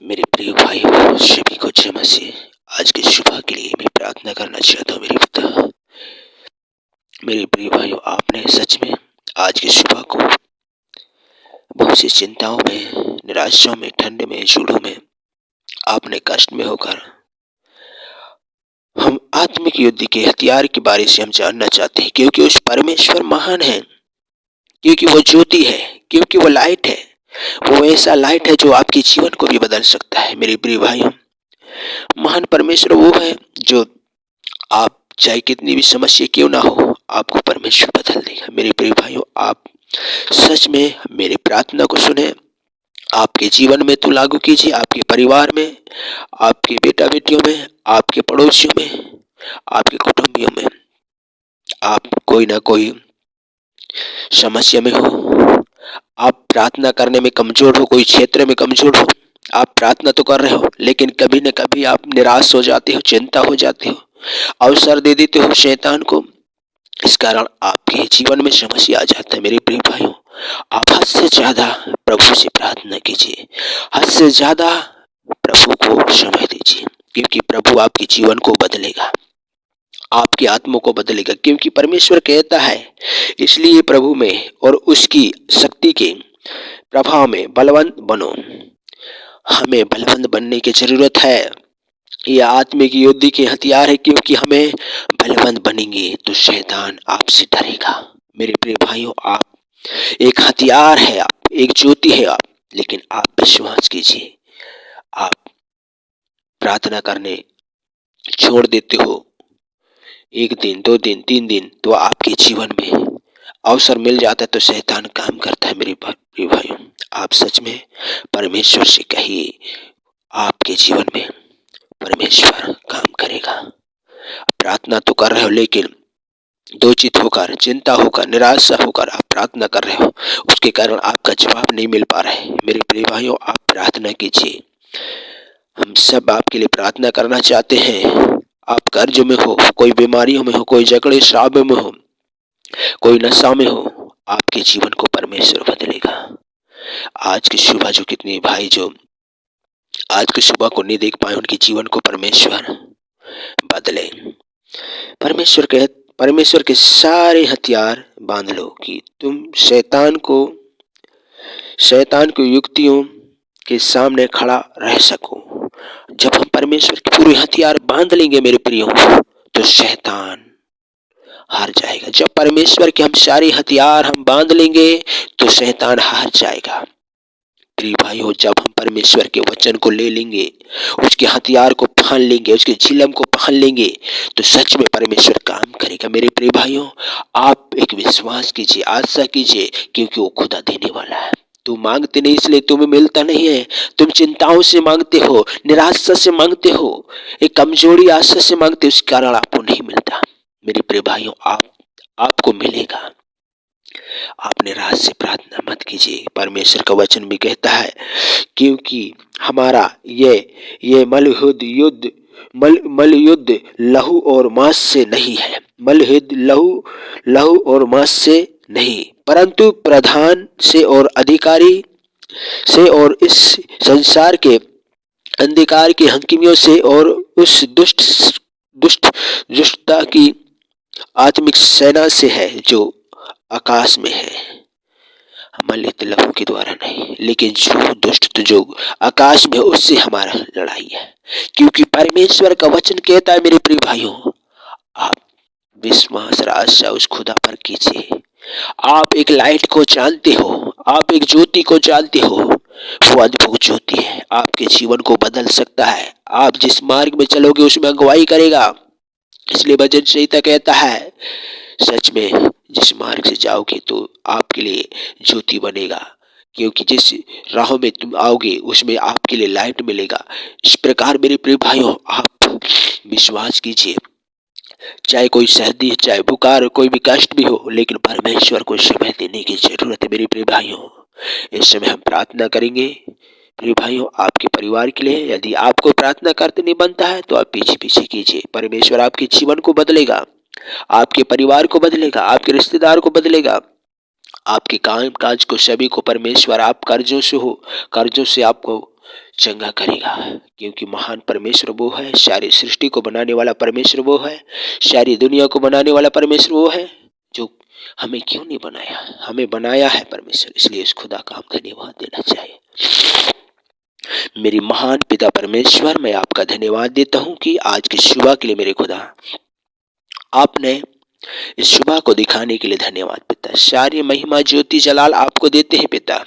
मेरे प्रिय भाइयों, सभी को जय मसीह। आज की सुबह के लिए मैं प्रार्थना करना चाहता हूँ मेरे पिता। मेरे प्रिय भाइयों, आपने सच में आज की सुबह को बहुत सी चिंताओं में, निराशाओं में, ठंड में, झूलों में, आपने कष्ट में होकर हम आत्मिक युद्ध के हथियार के बारे से हम जानना चाहते हैं, क्योंकि उस परमेश्वर महान है, क्योंकि वो ज्योति है, क्योंकि वो लाइट है। वो ऐसा लाइट है जो आपके जीवन को भी बदल सकता है। मेरे प्रिय भाइयों, महान परमेश्वर वो है जो आप चाहे कितनी भी समस्या क्यों ना हो, आपको परमेश्वर बदल देगा। मेरे प्रिय भाइयों, आप सच में मेरी प्रार्थना को सुने, आपके जीवन में तो लागू कीजिए, आपके परिवार में, आपके बेटा बेटियों में, आपके पड़ोसियों में, आपके कुटुंबियों में। आप कोई ना कोई समस्या में हो, आप प्रार्थना करने में कमजोर हो, कोई क्षेत्र में कमजोर हो, आप प्रार्थना तो कर रहे हो लेकिन कभी न कभी आप निराश हो जाते हो, चिंता हो जाते हो, अवसर दे देते हो शैतान को। इस कारण आपके जीवन में समस्या आ जाता है। मेरे प्रिय भाइयों, आप हद से ज्यादा प्रभु से प्रार्थना कीजिए, हद से ज्यादा प्रभु को समय दीजिए, क्योंकि प्रभु आपके जीवन को बदलेगा, आपकी आत्मा को बदलेगा। क्योंकि परमेश्वर कहता है, इसलिए प्रभु में और उसकी शक्ति के प्रभाव में बलवंत बनो। हमें बलवंत बनने की जरूरत है। ये आत्मिक युद्ध के हथियार है, क्योंकि हमें बलवंत बनेंगे तो शैतान आपसे डरेगा। मेरे प्रिय भाइयों, आप एक हथियार है, आप एक ज्योति है आप, लेकिन आप विश्वास कीजिए, आप प्रार्थना करने छोड़ देते हो, एक दिन, 2 दिन, 3 दिन, तो आपके जीवन में अवसर मिल जाता है तो शैतान काम करता है। मेरे प्रिय भाइयों, आप सच में परमेश्वर से कहिए, आपके जीवन में परमेश्वर काम करेगा। प्रार्थना तो कर रहे हो लेकिन दोचित होकर, चिंता होकर, निराशा होकर आप प्रार्थना कर रहे हो, उसके कारण आपका जवाब नहीं मिल पा रहा है। मेरे प्रिय भाइयों, आप प्रार्थना कीजिए। हम सब आपके लिए प्रार्थना करना चाहते हैं। आप कर्ज में हो, कोई बीमारियों में हो, कोई झगड़े श्राप में हो, कोई नशा में हो, आपके जीवन को परमेश्वर बदलेगा। आज की सुबह जो कितने भाई जो आज की सुबह को नहीं देख पाए, उनके जीवन को परमेश्वर बदले। परमेश्वर के सारे हथियार बांध लो कि तुम शैतान को युक्तियों के सामने खड़ा रह सको। जब हम परमेश्वर के पूरे हथियार बांध लेंगे मेरे प्रियो, तो शैतान हार जाएगा। जब परमेश्वर के हम सारे हथियार हम बांध लेंगे तो शैतान हार जाएगा। प्रिय भाइयों, जब हम परमेश्वर के वचन को ले लेंगे, उसके हथियार को पहन लेंगे, उसके चिलम को पहन लेंगे, तो सच में परमेश्वर काम करेगा। मेरे प्रिय भाइयों, आप एक विश्वास कीजिए, आशा कीजिए, क्योंकि वो खुदा देने वाला है। तुम मांगते नहीं इसलिए तुम्हें मिलता नहीं है। तुम चिंताओं से मांगते हो, निराशा से मांगते हो, एक कमजोरी आशा से मांगते हो, इस कारण आपको नहीं मिलता। मेरे प्रिय भाइयों, आपको मिलेगा। आप निराश से प्रार्थना मत कीजिए। परमेश्वर का वचन भी कहता है, क्योंकि हमारा ये मल युद्ध लहू और मांस से नहीं है। मल युद्ध लहू और मांस से नहीं, परंतु प्रधान से और अधिकारी से और इस संसार के अंधकार के हकीमियों से और उस दुष्टता की आत्मिक सेना से है जो आकाश में है। मलित लहू के द्वारा नहीं, लेकिन जो दुष्ट जो आकाश में, उससे हमारा लड़ाई है। क्योंकि परमेश्वर का वचन कहता है, मेरे प्रिय भाइयों, आप विश्वास और आशा उस खुदा पर कीजिए। आप एक लाइट को जानते हो, आप एक ज्योति को जानते हो, वो अद्भुत ज्योति है, आपके जीवन को बदल सकता है। आप जिस मार्ग में चलोगे उसमें अगुवाई करेगा। इसलिए भजन संहिता कहता है, सच में जिस मार्ग से जाओगे तो आपके लिए ज्योति बनेगा, क्योंकि जिस राह में तुम आओगे उसमें आपके लिए लाइट मिलेगा। इस प्रकार मेरे प्रिय भाइयों, आप विश्वास कीजिए, चाहे कोई सर्दी, चाहे बुखार, कोई भी कष्ट भी हो, लेकिन परमेश्वर को समय देने की जरूरत है। मेरे प्रिय भाइयों, इस समय हम प्रार्थना करेंगे। प्रिय भाइयों, आपके परिवार के लिए यदि आपको प्रार्थना करते नहीं बनता है तो आप पीछे पीछे कीजिए। परमेश्वर आपके जीवन को बदलेगा, आपके परिवार को बदलेगा, आपके रिश्तेदार को बदलेगा, आपके काम काज को सभी को परमेश्वर, आप कर्जों से आपको चंगा करेगा, क्योंकि महान परमेश्वर वो है, सारी सृष्टि को बनाने वाला परमेश्वर वो है, सारी दुनिया को बनाने वाला परमेश्वर वो है जो हमें क्यों नहीं बनाया, हमें बनाया है परमेश्वर, इसलिए इस खुदा का हम धन्यवाद देना चाहिए। मेरी महान पिता परमेश्वर, मैं आपका धन्यवाद देता हूँ कि आज की सुबह के लिए मेरे खुदा आपने इस सुबह को दिखाने के लिए धन्यवाद पिता। सारी महिमा ज्योति जलाल आपको देते हैं पिता।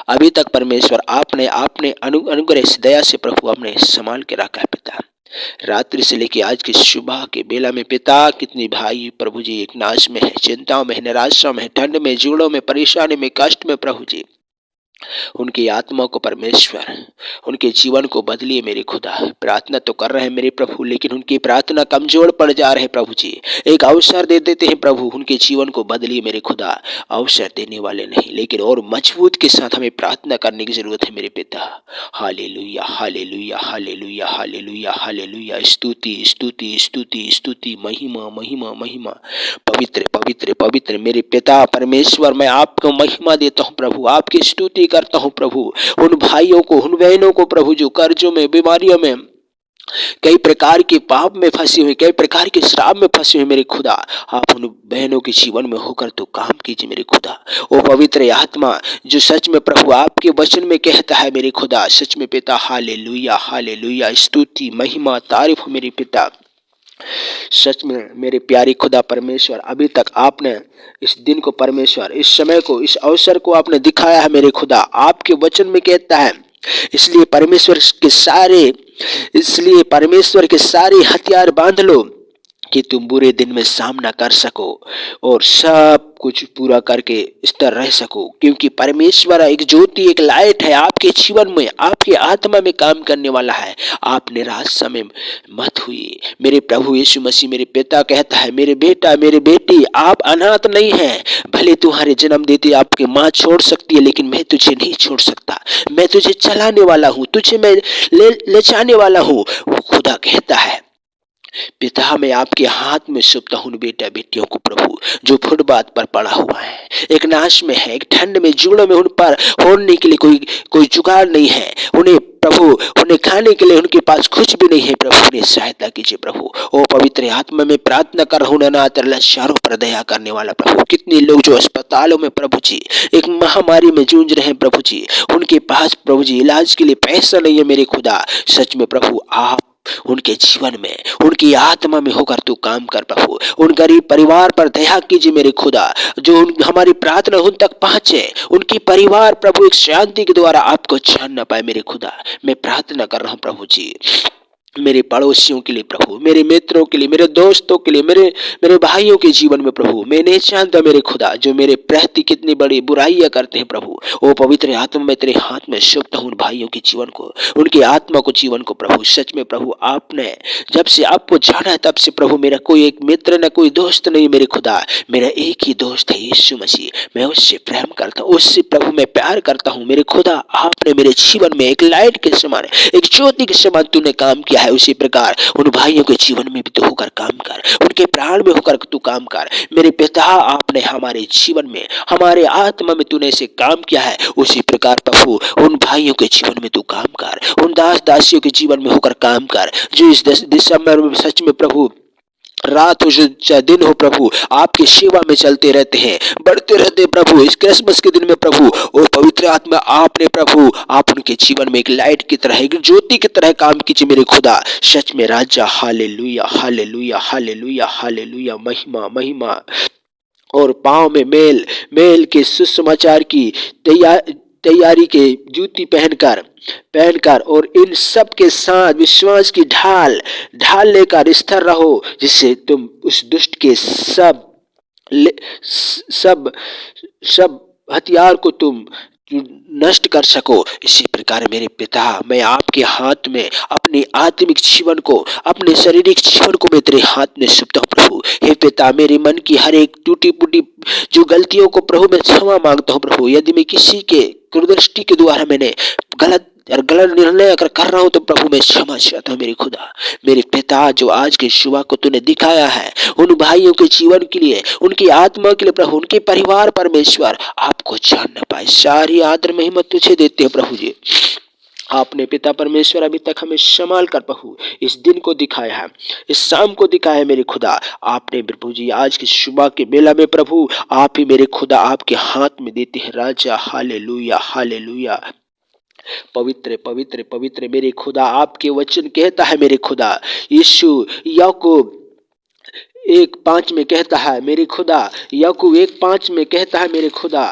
अभी तक परमेश्वर आपने आपने अनुग्रह से दया से प्रभु हमने संभाल के रखा है पिता। रात्रि से लेके आज की सुबह के बेला में पिता कितनी भाई प्रभु जी एक नाश में है, चिंताओं में है, निराशा में है, ठंड में, जोड़ों में, परेशानी में, कष्ट में प्रभु जी, उनकी आत्मा को परमेश्वर उनके जीवन को बदलिए मेरे खुदा। प्रार्थना तो कर रहे हैं मेरे प्रभु, लेकिन उनकी प्रार्थना कमजोर पड़ जा रहे हैं प्रभु जी। एक अवसर दे देते हैं प्रभु, उनके जीवन को बदलिए मेरे खुदा। अवसर देने वाले नहीं, लेकिन और मजबूत के साथ हमें प्रार्थना करने की जरूरत है मेरे पिता। Hallelujah hallelujah hallelujah hallelujah hallelujah. स्तुति स्तुति स्तुति स्तुति, महिमा महिमा महिमा। पवित्र पवित्र पवित्र मेरे पिता परमेश्वर, मैं आपको महिमा देता हूँ प्रभु, आपकी स्तुति करता हूँ प्रभु। उन भाइयों को, उन बहनों को प्रभु जो कर्जों में, बीमारियों में, कई प्रकार के पाप में फंसे हुए, कई प्रकार के श्राप में फंसे हुए मेरे खुदा, आप उन बहनों के जीवन में होकर तो काम कीजिए मेरे खुदा। ओ पवित्र आत्मा जो सच में प्रभु आपके वचन में कहता है मेरे खुदा, सच में पिता हालेलुया हालेलुया। स्तुति महिमा तारीफ मेरे पिता। सच में मेरे प्यारे खुदा परमेश्वर, अभी तक आपने इस दिन को परमेश्वर, इस समय को, इस अवसर को आपने दिखाया है मेरे खुदा। आपके वचन में कहता है, इसलिए परमेश्वर के सारे हथियार बांध लो कि तुम बुरे दिन में सामना कर सको और सब कुछ पूरा करके स्थिर रह सको, क्योंकि परमेश्वर एक ज्योति, एक लाइट है आपके जीवन में, आपके आत्मा में काम करने वाला है। आप निराशा में मत हुई मेरे प्रभु यीशु मसीह। मेरे पिता कहता है, मेरे बेटा, मेरे बेटी, आप अनाथ नहीं हैं। भले तुम्हारे जन्म देते आपकी माँ छोड़ सकती है, लेकिन मैं तुझे नहीं छोड़ सकता। मैं तुझे चलाने वाला हूँ, तुझे मैं ले जाने वाला हूँ, वो खुदा कहता है। पिता, मैं आपके हाथ में सौंपता हूँ बेटा बेटियों को प्रभु, जो फुटपाथ पर पड़ा हुआ है, एक नाश में है, एक ठंड में, जुड़ों में, उन पर होने के लिए कोई जुगाड़ नहीं है। उन्हें प्रभु, उन्हें खाने के लिए उनके पास कुछ भी नहीं है प्रभु, उन्हें सहायता कीजिए प्रभु। ओ पवित्र आत्मा में प्रार्थना कर रहा हूँ, चारों पर दया करने वाला प्रभु। कितने लोग जो अस्पतालों में प्रभु जी एक महामारी में जूझ रहे हैं प्रभु जी, उनके पास प्रभु जी इलाज के लिए पैसा नहीं है मेरे खुदा। सच में प्रभु आप उनके जीवन में, उनकी आत्मा में होकर तू काम कर प्रभु। उन गरीब परिवार पर दया कीजिए मेरे खुदा, जो हमारी प्रार्थना उन तक पहुंचे, उनकी परिवार प्रभु एक शांति के द्वारा आपको जान न पाए मेरे खुदा। मैं प्रार्थना कर रहा हूं प्रभु जी, मेरे पड़ोसियों के लिए प्रभु, मेरे मित्रों के लिए, मेरे दोस्तों के लिए, मेरे भाइयों के जीवन में प्रभु। मैं नहीं जानता मेरे खुदा जो मेरे प्रति कितनी बड़ी बुराइयां करते हैं प्रभु। ओ पवित्र आत्मा, मैं तेरे हाथ में सौंपता हूं भाइयों के जीवन को, उनकी आत्मा को, जीवन को प्रभु। सच में प्रभु आपने जब से आपको जाना है तब से प्रभु मेरा कोई एक मित्र न कोई दोस्त नहीं मेरे खुदा। मेरा एक ही दोस्त है यीशु मसीह। मैं उससे प्रेम करता हूँ, उससे प्रभु मैं प्यार करता हूँ मेरे खुदा। आपने मेरे जीवन में एक लाइट के समान, एक ज्योति के समान तूने काम किया है, उसी प्रकार उन भाइयों के जीवन में भी तू होकर काम कर, उनके प्राण में होकर तू काम कर मेरे पिता। आपने हमारे जीवन में, हमारे आत्मा में तूने ऐसे काम किया है, उसी प्रकार प्रभु उन भाइयों के जीवन में तू काम कर, उन दास दासियों के जीवन में होकर काम कर, जो इस दिसंबर में सच में प्रभु रात हो चाहे दिन हो प्रभु आपकी सेवा में चलते रहते हैं, बढ़ते रहते हैं प्रभु। इस क्रिसमस के दिन में प्रभु और पवित्र आत्मा आपने प्रभु आप उनके जीवन में एक लाइट की तरह, एक ज्योति की तरह काम कीजिए मेरे खुदा। सच में राजा, हालेलुया हालेलुया हालेलुया हालेलुया। महिमा महिमा। और पाँव में मेल के सुसमाचार की तैयारी के जूती पहनकर और इन सब के साथ विश्वास की ढाल लेकर स्थिर रहो, जिससे तुम उस दुष्ट के सब हथियार को तुम नष्ट कर सको। इसी प्रकार मेरे पिता, मैं आपके हाथ में अपने आत्मिक जीवन को, अपने शारीरिक जीवन को मैं तेरे हाथ में सौंपता हूँ प्रभु। हे पिता, मेरे मन की हर एक टूटी फूटी जो गलतियों को प्रभु मैं क्षमा मांगता हूँ प्रभु। यदि मैं किसी के कुदृष्टि के द्वारा मैंने गलत निर्णय अगर कर रहा हूँ तो प्रभु मैं क्षमा चाहता हूँ मेरे खुदा। मेरे पिता, जो आज के सुबह को तूने दिखाया है उन भाइयों के जीवन के लिए, उनकी आत्मा के लिए प्रभु, उनके परिवार परमेश्वर आपको जान न पाए, सारी आदर महिमा तुझे देते हैं प्रभु जी। आपने पिता परमेश्वर अभी तक हमें संभाल कर प्रभु इस दिन को दिखाया है, इस शाम को दिखाया है मेरे खुदा। आपने प्रभु जी आज की सुबह के बेला में प्रभु आप ही मेरे खुदा आपके हाथ में देते हैं राजा। Hallelujah hallelujah. पवित्र पवित्र पवित्र मेरे खुदा आपके वचन कहता है मेरे खुदा, यीशु याकूब 1:5 में कहता है मेरे खुदा, याकूब 1:5 में कहता है मेरे खुदा,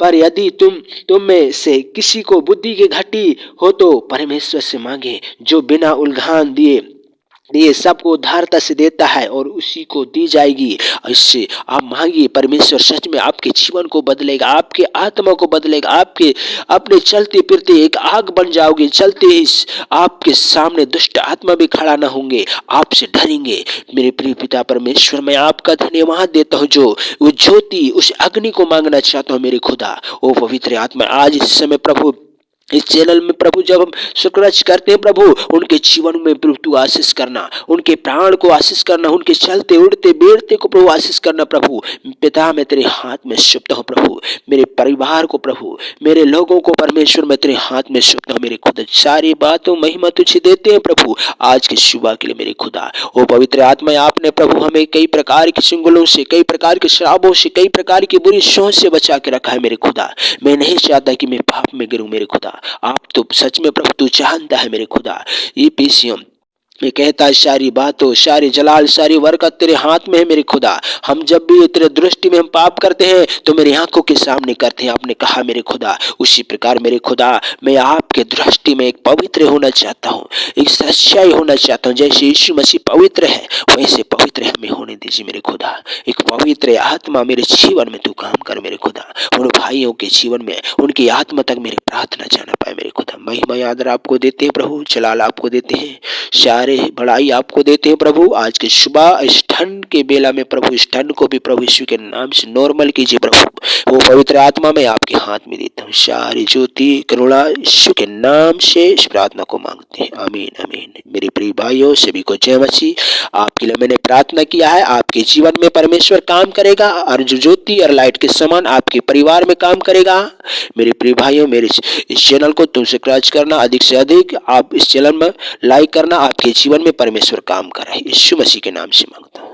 पर यदि तुम में से किसी को बुद्धि की घटी हो तो परमेश्वर से मांगे, जो बिना उलझान दिए सबको उदारता से देता है और उसी को दी जाएगी। इससे आप मांगिए, परमेश्वर सच में आपके जीवन को बदलेगा, आपके आत्मा को बदलेगा। आपके अपने चलते फिरते एक आग बन जाओगे, चलते ही आपके सामने दुष्ट आत्मा भी खड़ा न होंगे, आपसे डरेंगे। मेरे प्रिय पिता परमेश्वर, मैं आपका धन्यवाद देता हूँ जो वो ज्योति उस अग्नि को मांगना चाहता हूँ मेरे खुदा। ओ पवित्र आत्मा आज इस समय प्रभु इस चैनल में प्रभु जब हम सुक्रच करते हैं प्रभु, उनके जीवन में प्रभु तू आशीष करना, उनके प्राण को आशीष करना, उनके चलते उड़ते बैठते को प्रभु आशीष करना। प्रभु पिता मैं तेरे हाथ में सौंपता हूँ प्रभु, मेरे परिवार को प्रभु, मेरे लोगों को परमेश्वर मैं तेरे हाथ में सौंपता हूँ मेरे खुदा। सारी बातों महिमा तुझे देते हैं प्रभु आज की सुबह के लिए मेरे खुदा। ओ पवित्र आत्मा आपने प्रभु हमें कई प्रकार की चुंगलों से, कई प्रकार के शराबों से, कई प्रकार की बुरी सोच से बचा के रखा है मेरे खुदा। मैं नहीं चाहता कि मैं पाप में गिरूं मेरे खुदा। आप तो सच में प्रभु तू जानता है मेरे खुदा। ये पीसीएम मैं कहता है सारी बातों, सारी जलाल, सारी बरकत तेरे हाथ में है मेरे खुदा। हम जब भी तेरे दृष्टि में हम पाप करते हैं तो मेरी आंखों के सामने करते हैं, आपने कहा मेरे खुदा। उसी प्रकार मेरे खुदा मैं आपके दृष्टि में एक पवित्र होना चाहता हूँ, एक सच्चाई होना चाहता हूँ। जैसे यीशु मसीह पवित्र है वैसे पवित्र हमें होने दीजिए मेरे खुदा। एक पवित्र आत्मा मेरे जीवन में तू काम कर मेरे खुदा। उन भाइयों के जीवन में उनकी आत्मा तक मेरी प्रार्थना जाना पाए मेरे खुदा। महिमा आदर आपको देते हैं प्रभु, जलाल आपको देते हैं, सारे बड़ाई आपको देते हैं प्रभु। आज के सुबह इस ठंड के बेला में प्रभु इस ठंड को भी प्रभु यीशु के नाम से नॉर्मल कीजिए प्रभु। वो पवित्र आत्मा में आपके हाथ में देता हूँ। सारी ज्योति करुणा यीशु के नाम से इस प्रार्थना को मांगते हैं, आमीन आमीन। मेरे प्रिय भाइयों सभी को जय मसीह। आपके लिए मैंने प्रार्थना किया है, आपके जीवन में परमेश्वर काम करेगा और जो ज्योति और लाइट के समान आपके परिवार में काम करेगा। मेरे प्रिय भाइयों मेरे इस चैनल को तुम सब्सक्राइब करना, अधिक से अधिक आप इस चैनल में लाइक करना। आपके जीवन में परमेश्वर काम कर रहा है, यीशु मसीह के नाम से मांगता हूँ।